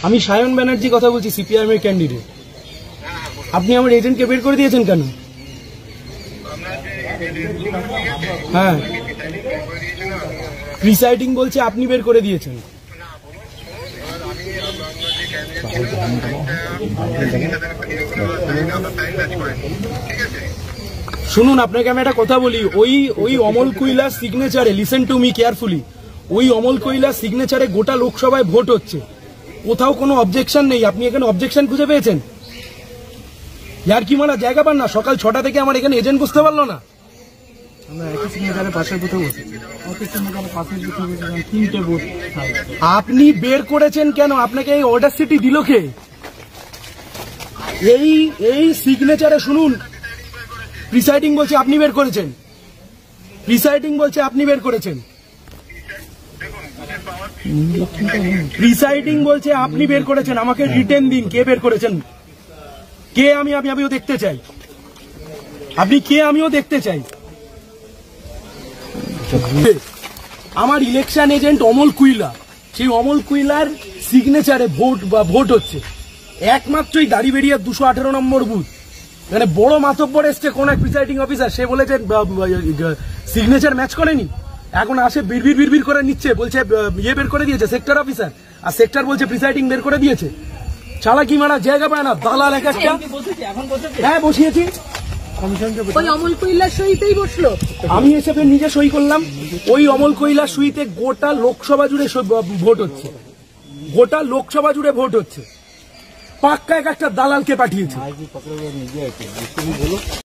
আমি সায়ন ব্যানার্জি কথা বলছি, সিপিআইএম এর ক্যান্ডিডেট। আপনি আমার এজেন্টকে বের করে দিয়েছেন কেন? হ্যাঁ, প্রিসাইডিং বলছে আপনি বের করে দিয়েছেন। শুনুন, আপনাকে আমি একটা কথা বলি, ওই অমল কৈলাস সিগনেচারে, লিসেন টু মি কেয়ারফুলি, ওই অমল কৈলাস সিগনেচারে গোটা লোকসভায় ভোট হচ্ছে, কোথাও কোনো অবজেকশন নেই। আপনি এখানে অবজেকশন খুঁজে পেয়েছেন? ইয়ার কি মারা জায়গা পান না? সকাল 6টা থেকে আমার এখানে এজেন্ট বসতে পারলো না। আপনি বের করেছেন কেন? আপনাকে এই অর্ডার সিটি দিল কে? এই সিগনেচারে শুনুন, প্রিসাইডিং বলছে আপনি বের করেছেন, প্রিসাইডিং বলছে আপনি বের করেছেন, প্রিসাইডিং বলছে আপনি বের করেছেন। আমাকে রিটেন দিন, কে বের করেছেন, কে? আমিও দেখতে চাই। আপনি কে? আমিও দেখতে চাই। আমার ইলেকশন এজেন্ট অমল কুইলা, সেই অমল কুইলার সিগনেচারে ভোট হচ্ছে। একমাত্রই দাড়িবেড়িয়া 218 নম্বর বুথ, মানে বড় মাতব্বর এসছে কোন এক প্রিসাইডিং অফিসার, সে বলেছে সিগনেচার ম্যাচ করেনি, এখন আসে বিড়বিড় করে নিচ্ছে, বলছে ইয়ে বের করে দিয়েছে সেক্টর অফিসার, আর সেক্টর বলছে প্রিসাইডিং বের করে দিয়েছে। চালাকি মারা জায়গা পায় না, দালাল এক একটা। হ্যাঁ, বসিয়েছি। অমল কৈলাস সইতেই বসলো, আমি এসে নিজে সই করলাম। ওই অমল কৈলাস সইতে গোটা লোকসভা জুড়ে ভোট হচ্ছে, গোটা লোকসভা জুড়ে ভোট হচ্ছে। পাক্কা এক একটা দালালকে পাঠিয়েছে।